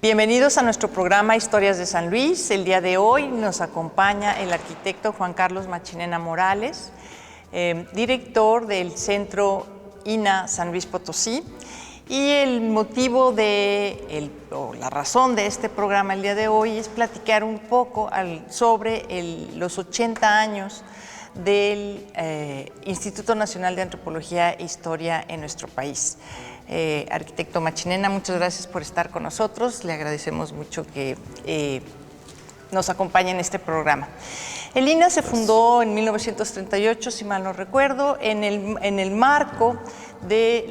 Bienvenidos a nuestro programa Historias de San Luis. El día de hoy nos acompaña el arquitecto Juan Carlos Machinena Morales, director del Centro INA San Luis Potosí. Y el motivo o la razón de este programa el día de hoy es platicar un poco sobre los 80 años del Instituto Nacional de Antropología e Historia en nuestro país. Arquitecto Machinena, muchas gracias por estar con nosotros. Le agradecemos mucho que nos acompañe en este programa. El INA se fundó en 1938, si mal no recuerdo, en el marco de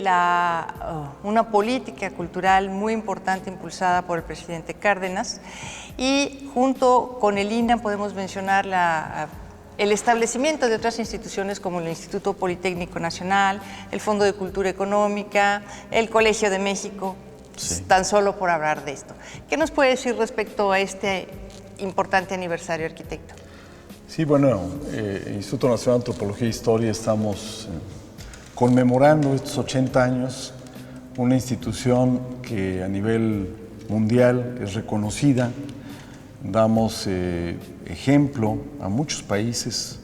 una política cultural muy importante impulsada por el presidente Cárdenas, y junto con el INA podemos mencionar el establecimiento de otras instituciones como el Instituto Politécnico Nacional, el Fondo de Cultura Económica, el Colegio de México, sí, tan solo por hablar de esto. ¿Qué nos puede decir respecto a este importante aniversario, arquitecto? Sí, bueno, el Instituto Nacional de Antropología e Historia estamos conmemorando estos 80 años, una institución que a nivel mundial es reconocida. Damos ejemplo a muchos países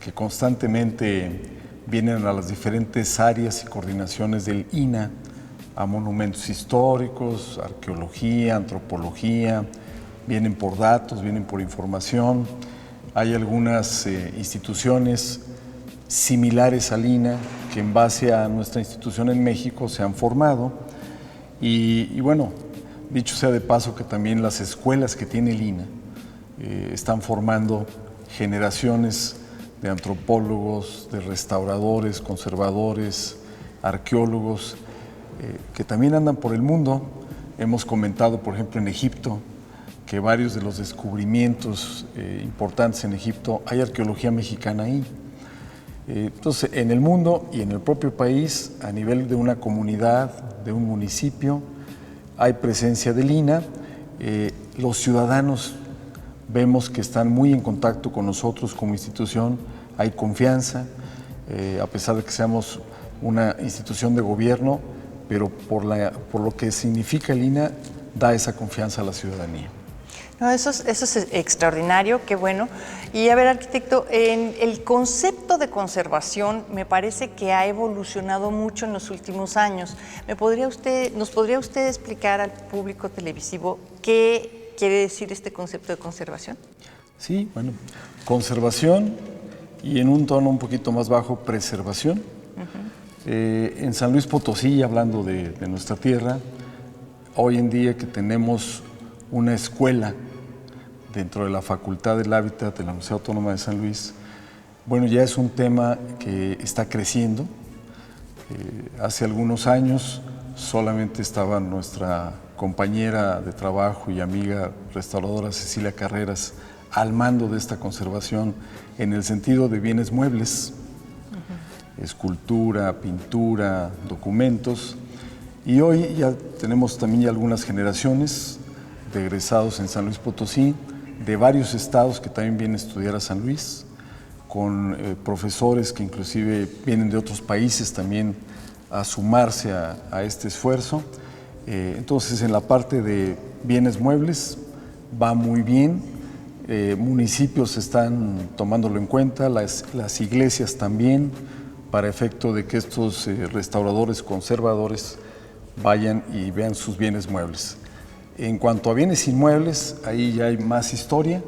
que constantemente vienen a las diferentes áreas y coordinaciones del INA, a monumentos históricos, arqueología, antropología, vienen por datos, vienen por información. Hay algunas instituciones similares al INA que en base a nuestra institución en México se han formado y bueno, dicho sea de paso que también las escuelas que tiene el INA están formando generaciones de antropólogos, de restauradores, conservadores, arqueólogos, que también andan por el mundo. Hemos comentado, por ejemplo, en Egipto, que varios de los descubrimientos importantes en Egipto, hay arqueología mexicana ahí. Entonces, en el mundo y en el propio país, a nivel de una comunidad, de un municipio, hay presencia del INA. Los ciudadanos vemos que están muy en contacto con nosotros como institución, hay confianza, a pesar de que seamos una institución de gobierno, pero por lo que significa el INA, da esa confianza a la ciudadanía. No, eso es extraordinario, qué bueno. Y a ver, arquitecto, el concepto de conservación me parece que ha evolucionado mucho en los últimos años. ¿Nos podría usted explicar al público televisivo qué quiere decir este concepto de conservación? Sí, bueno, conservación y en un tono un poquito más bajo, preservación. En San Luis Potosí, hablando de nuestra tierra, hoy en día que tenemos una escuela dentro de la Facultad del Hábitat de la Universidad Autónoma de San Luis, bueno, ya es un tema que está creciendo. Hace algunos años solamente estaba nuestra compañera de trabajo y amiga restauradora Cecilia Carreras al mando de esta conservación en el sentido de bienes muebles, escultura, pintura, documentos, y hoy ya tenemos también algunas generaciones de egresados en San Luis Potosí, de varios estados que también vienen a estudiar a San Luis, con profesores que inclusive vienen de otros países también a sumarse a este esfuerzo. Entonces, en la parte de bienes muebles va muy bien, municipios están tomándolo en cuenta, las iglesias también, para efecto de que estos restauradores, conservadores vayan y vean sus bienes muebles. En cuanto a bienes inmuebles, ahí ya hay más historia,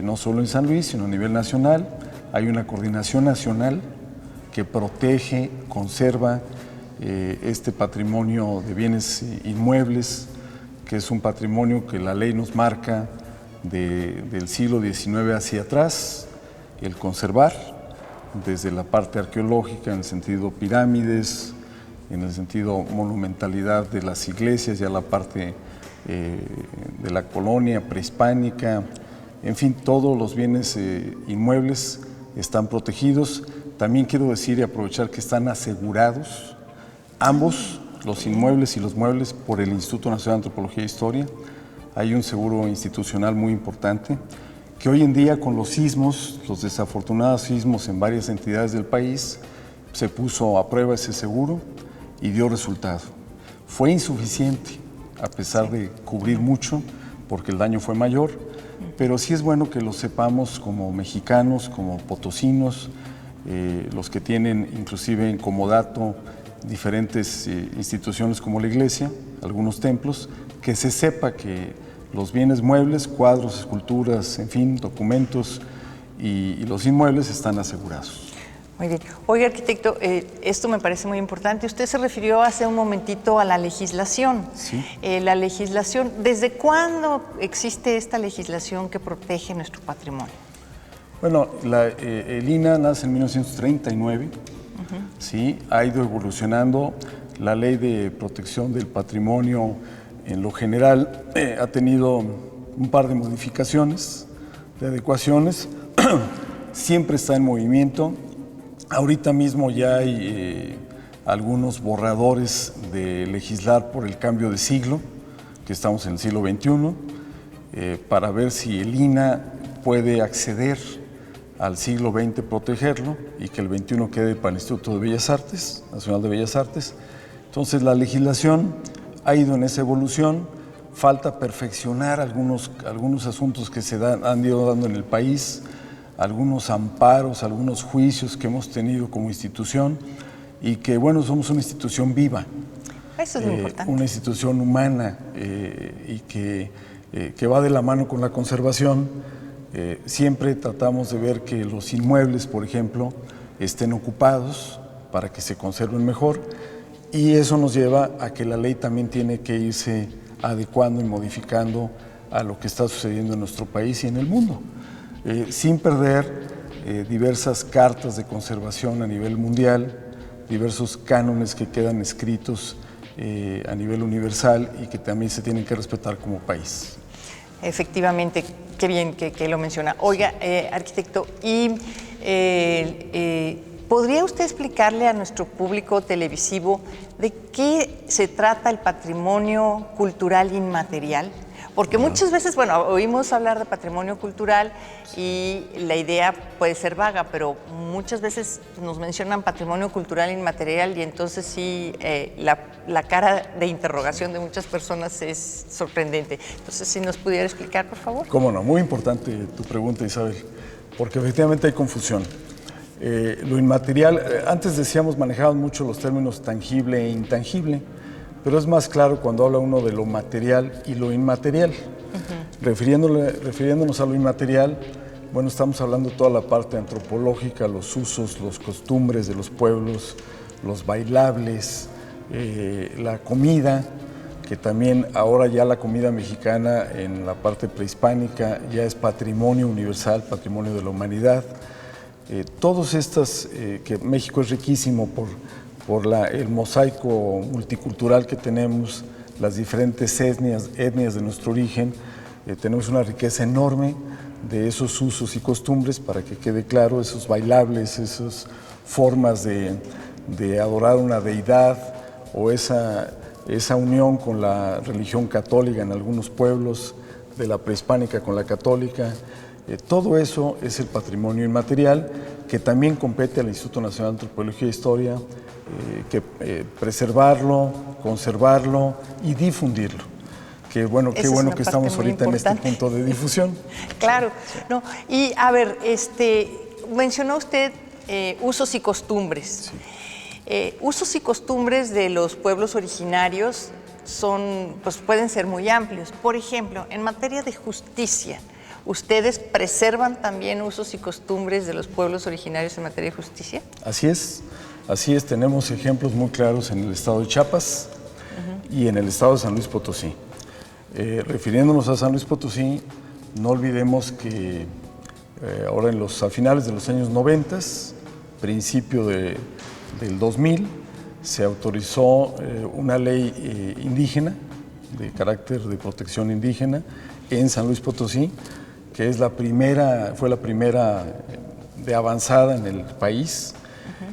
no solo en San Luis, sino a nivel nacional. Hay una coordinación nacional que protege, conserva este patrimonio de bienes inmuebles, que es un patrimonio que la ley nos marca del siglo XIX hacia atrás, el conservar, desde la parte arqueológica, en el sentido pirámides, en el sentido monumentalidad de las iglesias, ya la parte de la colonia prehispánica, en fin, todos los bienes inmuebles están protegidos. También quiero decir y aprovechar que están asegurados ambos, los inmuebles y los muebles, por el Instituto Nacional de Antropología e Historia. Hay un seguro institucional muy importante que hoy en día, con los sismos, los desafortunados sismos en varias entidades del país, se puso a prueba ese seguro y dio resultado. Fue insuficiente a pesar de cubrir mucho, porque el daño fue mayor, pero sí es bueno que lo sepamos como mexicanos, como potosinos, los que tienen inclusive en comodato diferentes instituciones como la iglesia, algunos templos, que se sepa que los bienes muebles, cuadros, esculturas, en fin, documentos y los inmuebles están asegurados. Muy bien. Oiga, arquitecto, esto me parece muy importante. Usted se refirió hace un momentito a la legislación. Sí. La legislación, ¿desde cuándo existe esta legislación que protege nuestro patrimonio? Bueno, el INAH nace en 1939, ¿sí? Ha ido evolucionando. La Ley de Protección del Patrimonio, en lo general, ha tenido un par de modificaciones, de adecuaciones. Siempre está en movimiento. Ahorita mismo ya hay algunos borradores de legislar por el cambio de siglo, que estamos en el siglo XXI, para ver si el INAH puede acceder al siglo XX, protegerlo, y que el XXI quede para el Instituto de Bellas Artes, Nacional de Bellas Artes. Entonces la legislación ha ido en esa evolución. Falta perfeccionar algunos asuntos que han ido dando en el país, algunos amparos, algunos juicios que hemos tenido como institución, y que, bueno, somos una institución viva. Eso es muy importante. Una institución humana y que va de la mano con la conservación. Siempre tratamos de ver que los inmuebles, por ejemplo, estén ocupados para que se conserven mejor, y eso nos lleva a que la ley también tiene que irse adecuando y modificando a lo que está sucediendo en nuestro país y en el mundo. Sin perder diversas cartas de conservación a nivel mundial, diversos cánones que quedan escritos a nivel universal y que también se tienen que respetar como país. Efectivamente, qué bien que lo menciona. Oiga, arquitecto, y ¿podría usted explicarle a nuestro público televisivo de qué se trata el patrimonio cultural inmaterial? Porque muchas veces, bueno, oímos hablar de patrimonio cultural y la idea puede ser vaga, pero muchas veces nos mencionan patrimonio cultural inmaterial y entonces sí, la cara de interrogación de muchas personas es sorprendente. Entonces, si nos pudiera explicar, por favor. Cómo no, muy importante tu pregunta, Isabel, porque efectivamente hay confusión. Lo inmaterial, antes decíamos, manejaban mucho los términos tangible e intangible, pero es más claro cuando habla uno de lo material y lo inmaterial. Refiriéndonos a lo inmaterial, bueno, estamos hablando de toda la parte antropológica, los usos, los costumbres de los pueblos, los bailables, la comida, que también ahora ya la comida mexicana en la parte prehispánica ya es patrimonio universal, patrimonio de la humanidad. Todos estas, que México es riquísimo por el mosaico multicultural que tenemos, las diferentes etnias de nuestro origen, tenemos una riqueza enorme de esos usos y costumbres, para que quede claro, esos bailables, esas formas de adorar una deidad, o esa unión con la religión católica en algunos pueblos, de la prehispánica con la católica. Todo eso es el patrimonio inmaterial, que también compete al Instituto Nacional de Antropología e Historia, preservarlo, conservarlo y difundirlo. Qué bueno que estamos ahorita en este punto de difusión. Claro. No, y a ver, mencionó usted usos y costumbres. Sí. Usos y costumbres de los pueblos originarios pueden ser muy amplios. Por ejemplo, en materia de justicia, ¿ustedes preservan también usos y costumbres de los pueblos originarios en materia de justicia? Así es, tenemos ejemplos muy claros en el estado de Chiapas y en el estado de San Luis Potosí. Refiriéndonos a San Luis Potosí, no olvidemos que ahora a finales de los años 90, principio del 2000, se autorizó una ley indígena, de carácter de protección indígena, en San Luis Potosí, que fue la primera de avanzada en el país,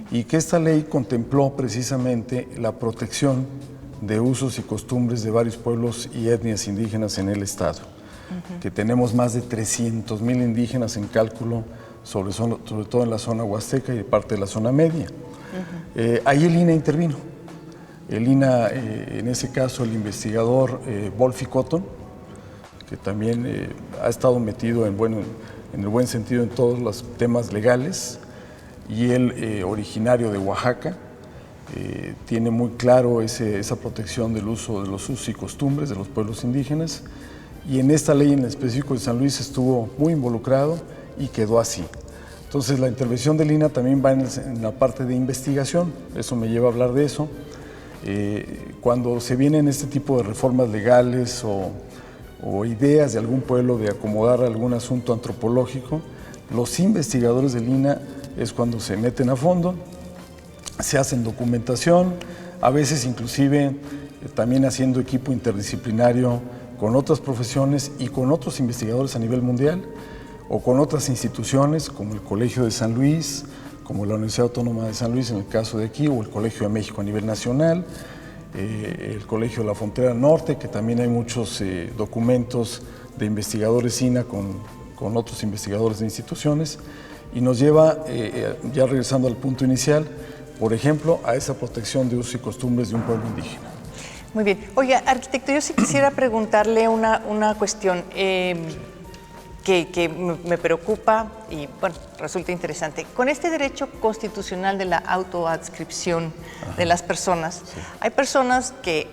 y que esta ley contempló precisamente la protección de usos y costumbres de varios pueblos y etnias indígenas en el estado, que tenemos más de 300,000 indígenas en cálculo, sobre todo en la zona huasteca y parte de la zona media. Ahí el INAH intervino. El INA, en ese caso, el investigador Wolfi Cotton, que también ha estado metido en el buen sentido en todos los temas legales, y él, originario de Oaxaca, tiene muy claro esa protección del uso de los usos y costumbres de los pueblos indígenas, y en esta ley en específico de San Luis estuvo muy involucrado y quedó así. Entonces la intervención del INA también va en la parte de investigación, eso me lleva a hablar de eso. Cuando se vienen este tipo de reformas legales o ideas de algún pueblo de acomodar algún asunto antropológico, los investigadores del INA es cuando se meten a fondo, se hacen documentación, a veces inclusive también haciendo equipo interdisciplinario con otras profesiones y con otros investigadores a nivel mundial, o con otras instituciones como el Colegio de San Luis, como la Universidad Autónoma de San Luis en el caso de aquí, o el Colegio de México a nivel nacional, el Colegio de la Frontera Norte, que también hay muchos documentos de investigadores INA con otros investigadores de instituciones, y nos lleva, ya regresando al punto inicial, por ejemplo, a esa protección de usos y costumbres de un pueblo indígena. Muy bien. Oiga, arquitecto, yo sí quisiera preguntarle una cuestión que me preocupa y, bueno, resulta interesante. Con este derecho constitucional de la autoadscripción de las personas, sí, hay personas que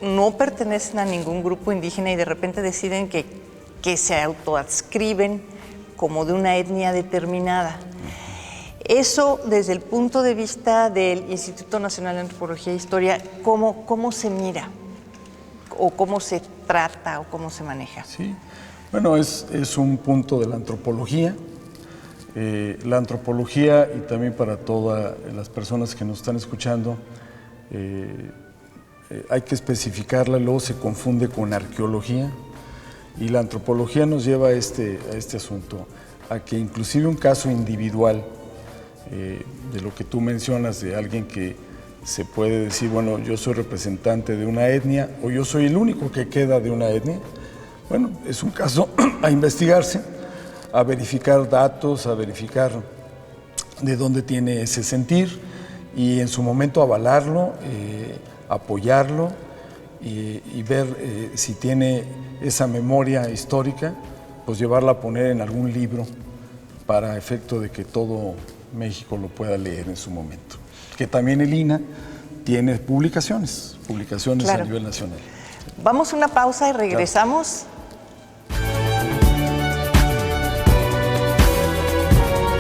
no pertenecen a ningún grupo indígena y de repente deciden que se autoadscriben como de una etnia determinada. Eso, desde el punto de vista del Instituto Nacional de Antropología e Historia, ¿cómo se mira? ¿O cómo se trata o cómo se maneja? Sí, bueno, es un punto de la antropología. La antropología, y también para todas las personas que nos están escuchando, hay que especificarla, luego se confunde con arqueología, y la antropología nos lleva a este asunto, a que inclusive un caso individual, de lo que tú mencionas, de alguien que se puede decir, bueno, yo soy representante de una etnia o yo soy el único que queda de una etnia, bueno, es un caso a investigarse, a verificar datos, a verificar de dónde tiene ese sentir y en su momento avalarlo, apoyarlo y ver si tiene esa memoria histórica, pues llevarla a poner en algún libro para efecto de que todo México lo pueda leer en su momento. Que también el INA tiene publicaciones claro, a nivel nacional. Vamos a una pausa y regresamos. Claro.